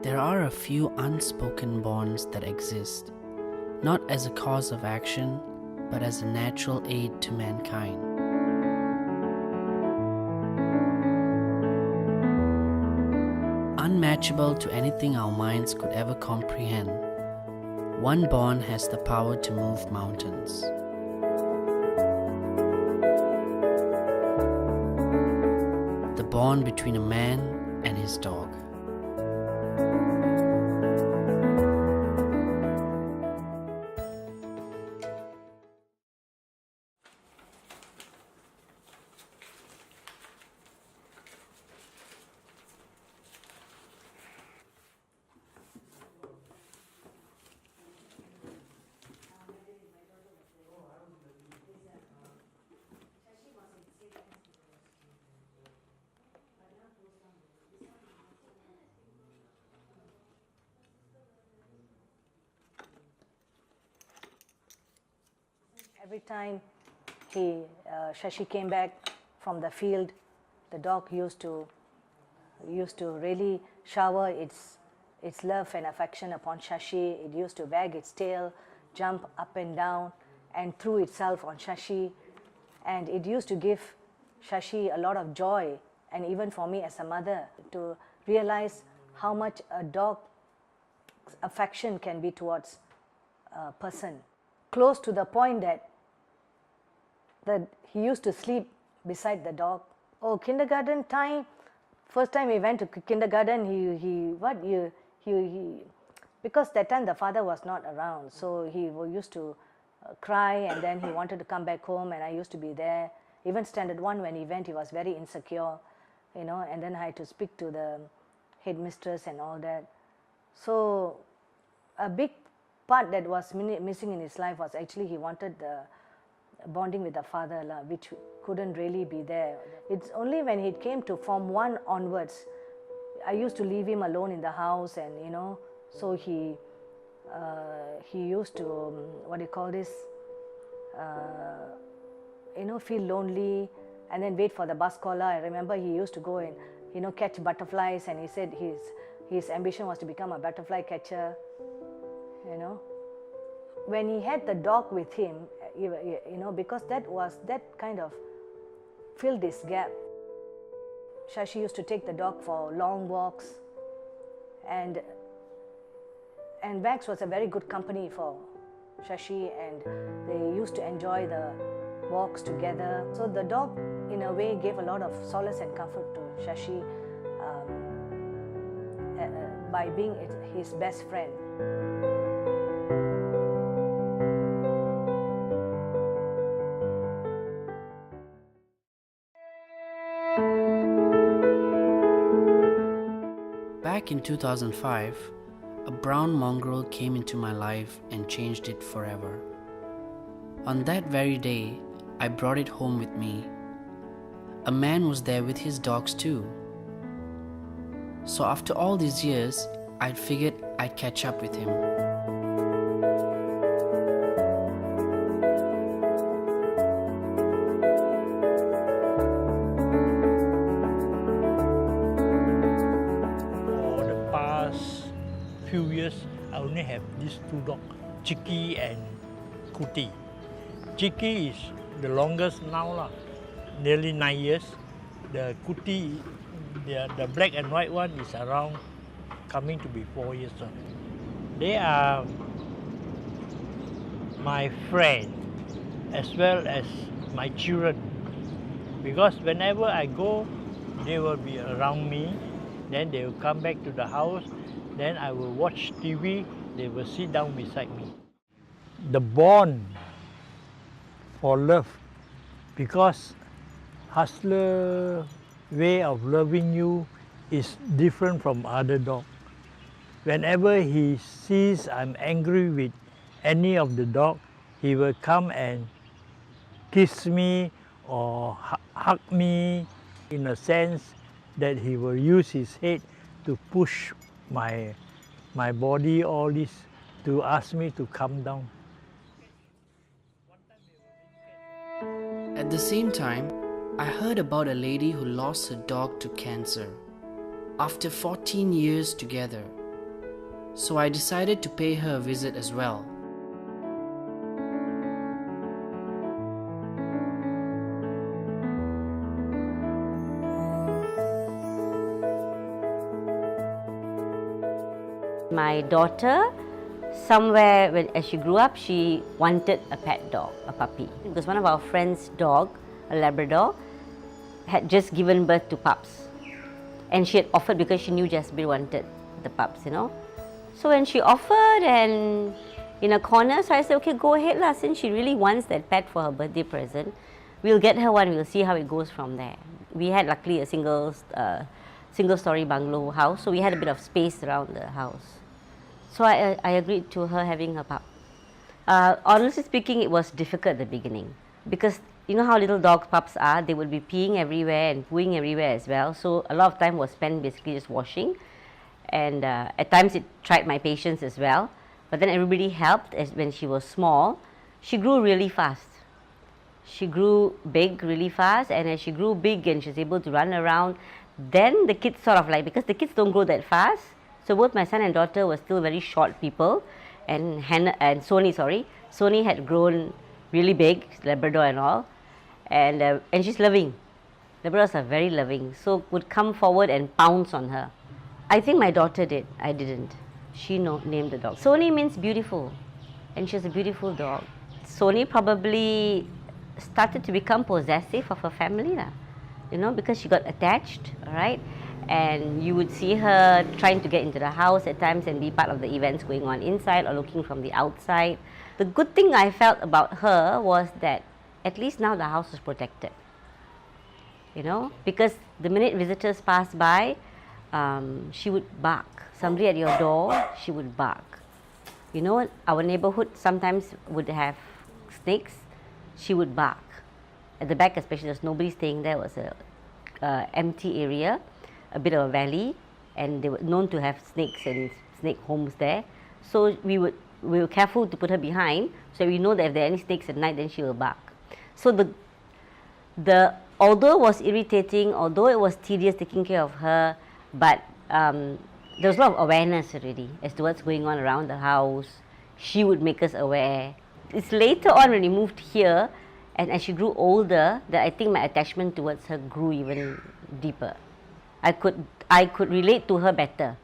There are a few unspoken bonds that exist, not as a cause of action, but as a natural aid to mankind. Unmatchable to anything our minds could ever comprehend, one bond has the power to move mountains. The bond between a man and his dog. Every time Shashi came back from the field, the dog used to really shower its love and affection upon Shashi. It used to wag its tail, jump up and down, and threw itself on Shashi. And it used to give Shashi a lot of joy, and even for me as a mother, to realize how much a dog's affection can be towards a person. Close to the point that he used to sleep beside the dog. Oh, kindergarten time, first time he went to kindergarten, because that time the father was not around, so he used to cry, and then he wanted to come back home, and I used to be there. Even standard 1 when he went, he was very insecure, and then I had to speak to the headmistress and all that. So a big part that was missing in his life was actually he wanted the bonding with the father, which couldn't really be there. It's only when he came to Form 1 onwards, I used to leave him alone in the house, and so he used to feel lonely, and then wait for the bus caller. I remember he used to go and catch butterflies, and he said his ambition was to become a butterfly catcher. When he had the dog with him, because that kind of filled this gap. Shashi used to take the dog for long walks, and Wags was a very good company for Shashi, and they used to enjoy the walks together. So the dog, in a way, gave a lot of solace and comfort to Shashi by being his best friend. Back in 2005, a brown mongrel came into my life and changed it forever. On that very day, I brought it home with me. A man was there with his dogs too. So after all these years, I figured I'd catch up with him. Few years, I only have these 2 dogs, Chicky and Kuti. Chicky is the longest now, nearly 9 years. The Kuti, the black and white one, is around coming to be 4 years old. They are my friend as well as my children, because whenever I go, they will be around me. Then they will come back to the house. Then I will watch TV, they will sit down beside me. The bond for love, because Hustler way of loving you is different from other dogs. Whenever he sees I'm angry with any of the dog, he will come and kiss me or hug me, in a sense that he will use his head to push my body, all this, to ask me to calm down. At the same time, I heard about a lady who lost her dog to cancer after 14 years together, so I decided to pay her a visit as well. My daughter, somewhere as she grew up, she wanted a pet dog, a puppy. Because one of our friends' dog, a Labrador, had just given birth to pups. And she had offered because she knew Jasbir wanted the pups, So when she offered and in a corner, so I said, okay, go ahead lah. Since she really wants that pet for her birthday present, we'll get her one, we'll see how it goes from there. We had luckily a single-story bungalow house, so we had a bit of space around the house. So I agreed to her having a pup. Honestly speaking, it was difficult at the beginning because you know how little dog pups are, they would be peeing everywhere and pooing everywhere as well. So a lot of time was spent basically just washing, and at times it tried my patience as well. But then everybody helped. As when she was small, she grew really fast. She grew big really fast, and as she grew big and she was able to run around, then the kids sort of like, because the kids don't grow that fast, so both my son and daughter were still very short people, and Soni had grown really big, Labrador and all, and she's loving. Labradors are very loving, so would come forward and pounce on her. I think my daughter did, I didn't. She named the dog. Soni means beautiful, and she's a beautiful dog. Soni probably started to become possessive of her family, because she got attached, right? And you would see her trying to get into the house at times and be part of the events going on inside or looking from the outside. The good thing I felt about her was that at least now the house is protected, because the minute visitors pass by, she would bark. Somebody at your door, she would bark. Our neighborhood sometimes would have snakes, she would bark. At the back especially, there's nobody staying there. It was a empty area, a bit of a valley, and they were known to have snakes and snake homes there. So we were careful to put her behind, so we know that if there are any snakes at night, then she will bark. So although it was irritating, although it was tedious taking care of her, but there was a lot of awareness already as to what's going on around the house. She would make us aware. It's later on when we moved here, and as she grew older, that I think my attachment towards her grew even deeper. I could relate to her better.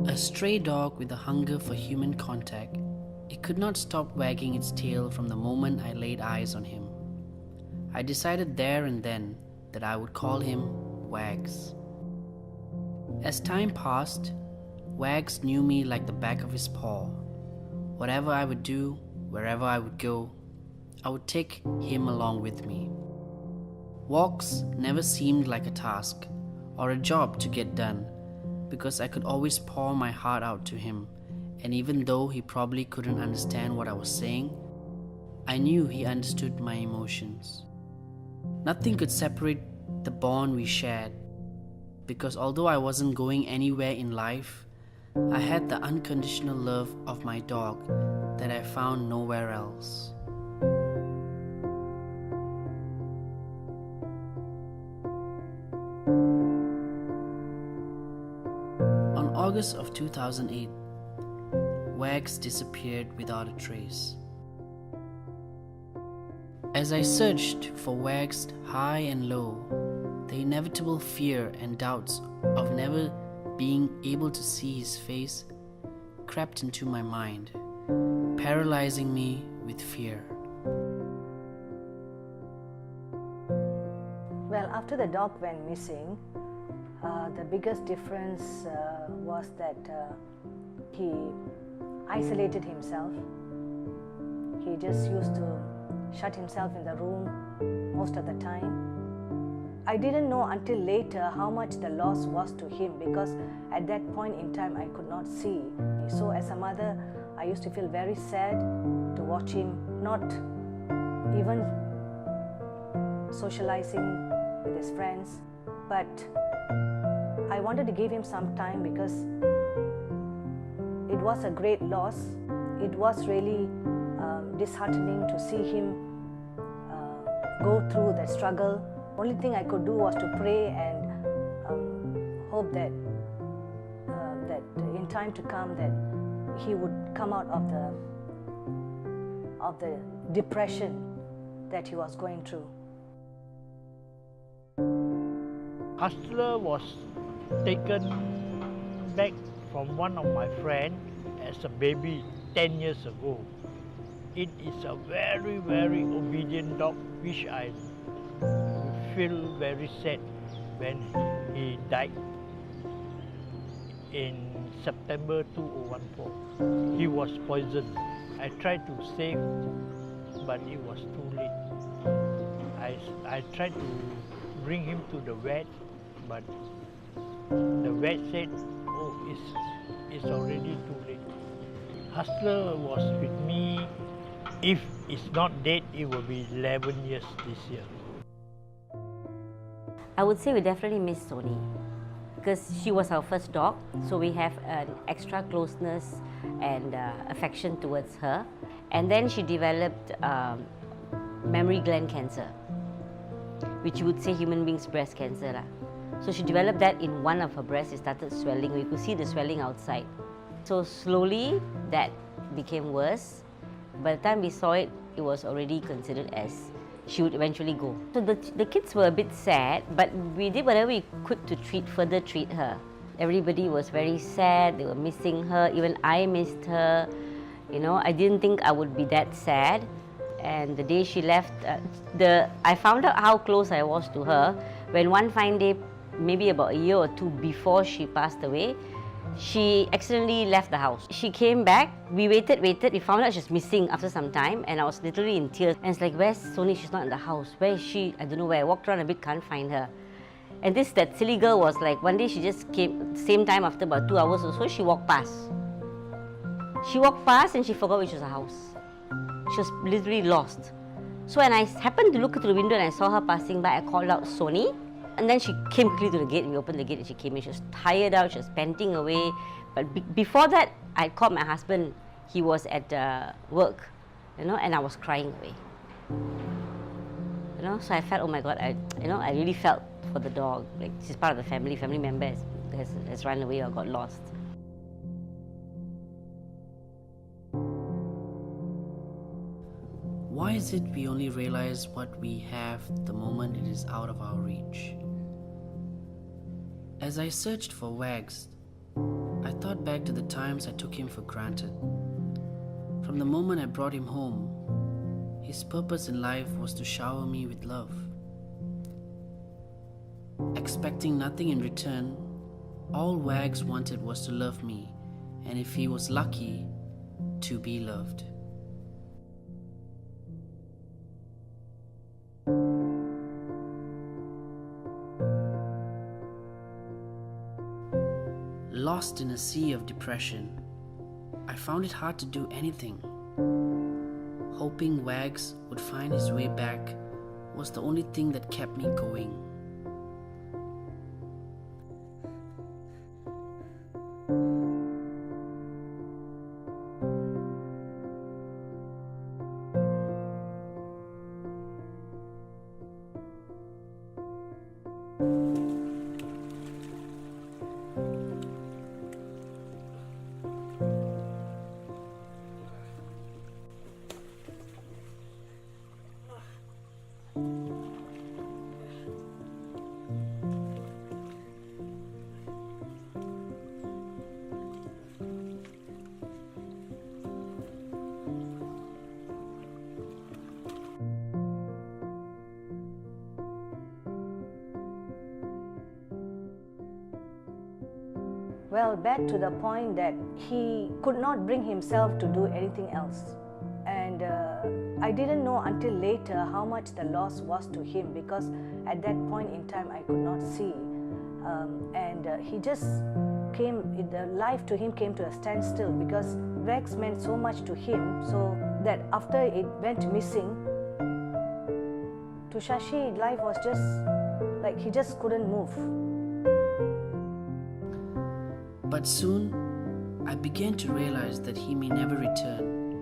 A stray dog with a hunger for human contact, it could not stop wagging its tail from the moment I laid eyes on him. I decided there and then that I would call him Wags. As time passed, Wags knew me like the back of his paw. Whatever I would do, wherever I would go, I would take him along with me. Walks never seemed like a task or a job to get done because I could always pour my heart out to him, and even though he probably couldn't understand what I was saying, I knew he understood my emotions. Nothing could separate the bond we shared because although I wasn't going anywhere in life, I had the unconditional love of my dog that I found nowhere else. On August of 2008, Wags disappeared without a trace. As I searched for Wags high and low, the inevitable fear and doubts of never being able to see his face crept into my mind, paralyzing me with fear. Well, after the dog went missing, the biggest difference was that he isolated himself. He just used to shut himself in the room most of the time. I didn't know until later how much the loss was to him because at that point in time I could not see. So as a mother, I used to feel very sad to watch him not even socializing with his friends. But I wanted to give him some time because it was a great loss. It was really disheartening to see him go through that struggle. Only thing I could do was to pray and hope that that in time to come that he would come out of the depression that he was going through. Hustler was taken back from one of my friends as a baby 10 years ago. It is a very, very obedient dog, which I feel very sad when he died in September 2014. He was poisoned. I tried to save, but it was too late. I tried to bring him to the vet, but the vet said, oh, it's already too late. Hustler was with me. If it's not dead, it will be 11 years this year. I would say we definitely miss Soni because she was our first dog, so we have an extra closeness and affection towards her. And then she developed mammary gland cancer, which you would say human beings' breast cancer. So she developed that in one of her breasts. It started swelling. We could see the swelling outside. So slowly that became worse. By the time we saw it, it was already considered as she would eventually go. So the kids were a bit sad, but we did whatever we could to further treat her. Everybody was very sad. They were missing her. Even I missed her. You know, I didn't think I would be that sad. And the day she left, I found out how close I was to her when one fine day, maybe about a year or two before she passed away, she accidentally left the house. She came back, we waited, we found out she was missing after some time, and I was literally in tears. And it's like, where's Soni? She's not in the house. Where is she? I don't know where. I walked around a bit, can't find her. And that silly girl was like, one day she just came, same time after about 2 hours or so, she walked past. She walked past and she forgot which was her house. She was literally lost. So when I happened to look through the window and I saw her passing by, I called out Soni. And then she came quickly to the gate, and we opened the gate and she came in. She was tired out, she was panting away. But before that, I called my husband. He was at work, you know, and I was crying away. You know, so I felt, oh my God, I really felt for the dog. Like, she's part of the family member has run away or got lost. Why is it we only realize what we have the moment it is out of our reach? As I searched for Wags'ed, I thought back to the times I took him for granted. From the moment I brought him home, his purpose in life was to shower me with love. Expecting nothing in return, all Wags wanted was to love me, and if he was lucky, to be loved. Lost in a sea of depression, I found it hard to do anything. Hoping Wags would find his way back was the only thing that kept me going. Well, back to the point that he could not bring himself to do anything else. And I didn't know until later how much the loss was to him, because at that point in time I could not see. He just came, the life to him came to a standstill because Wags meant so much to him, so that after it went missing, to Shashi, life was just like he just couldn't move. But soon, I began to realize that he may never return.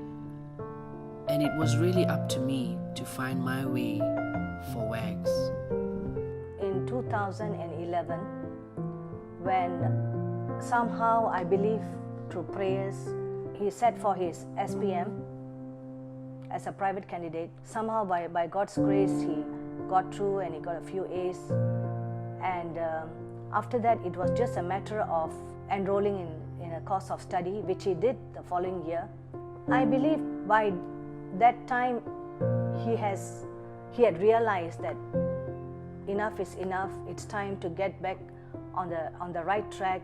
And it was really up to me to find my way 2011 when somehow I believe through prayers he set for his SPM as a private candidate. Somehow by God's grace he got through and he got a few A's, and after that it was just a matter of enrolling in a course of study, which he did the following year. I believe by that time he had realized that enough is enough. It's time to get back on the right track,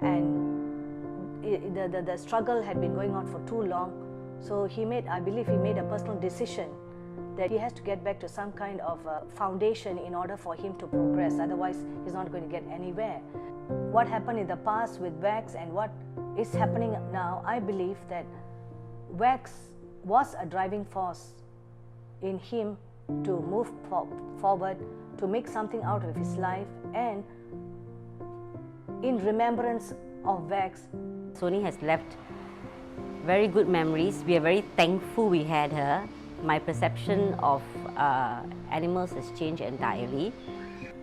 and the struggle had been going on for too long. So I believe he made a personal decision that he has to get back to some kind of foundation in order for him to progress. Otherwise, he's not going to get anywhere. What happened in the past with Wags and what is happening now, I believe that Wags was a driving force in him to move forward, to make something out of his life, and in remembrance of Wags. Soni has left very good memories. We are very thankful we had her. My perception of animals has changed entirely.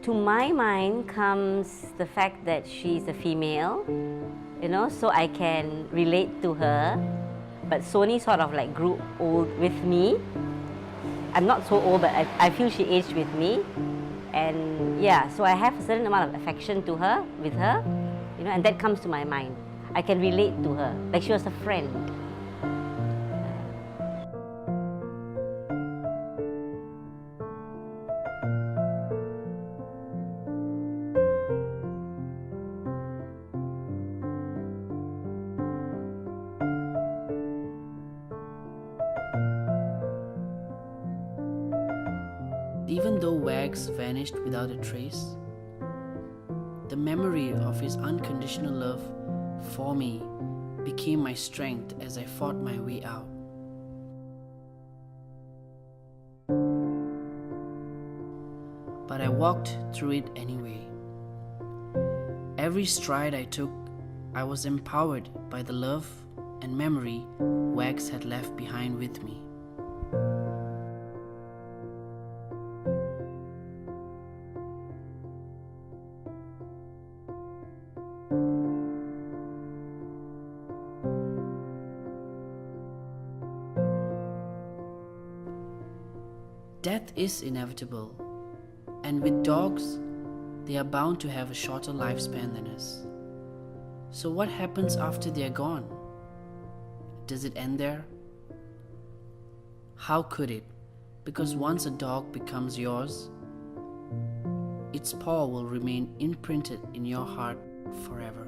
To my mind comes the fact that she's a female, so I can relate to her. But Soni sort of like grew old with me. I'm not so old, but I feel she aged with me. And yeah, so I have a certain amount of affection to her, with her, and that comes to my mind. I can relate to her, like she was a friend. Even though Wags vanished without a trace, the memory of his unconditional love for me became my strength as I fought my way out. But I walked through it anyway. Every stride I took, I was empowered by the love and memory Wags had left behind with me. Death is inevitable, and with dogs, they are bound to have a shorter lifespan than us. So what happens after they are gone? Does it end there? How could it? Because once a dog becomes yours, its paw will remain imprinted in your heart forever.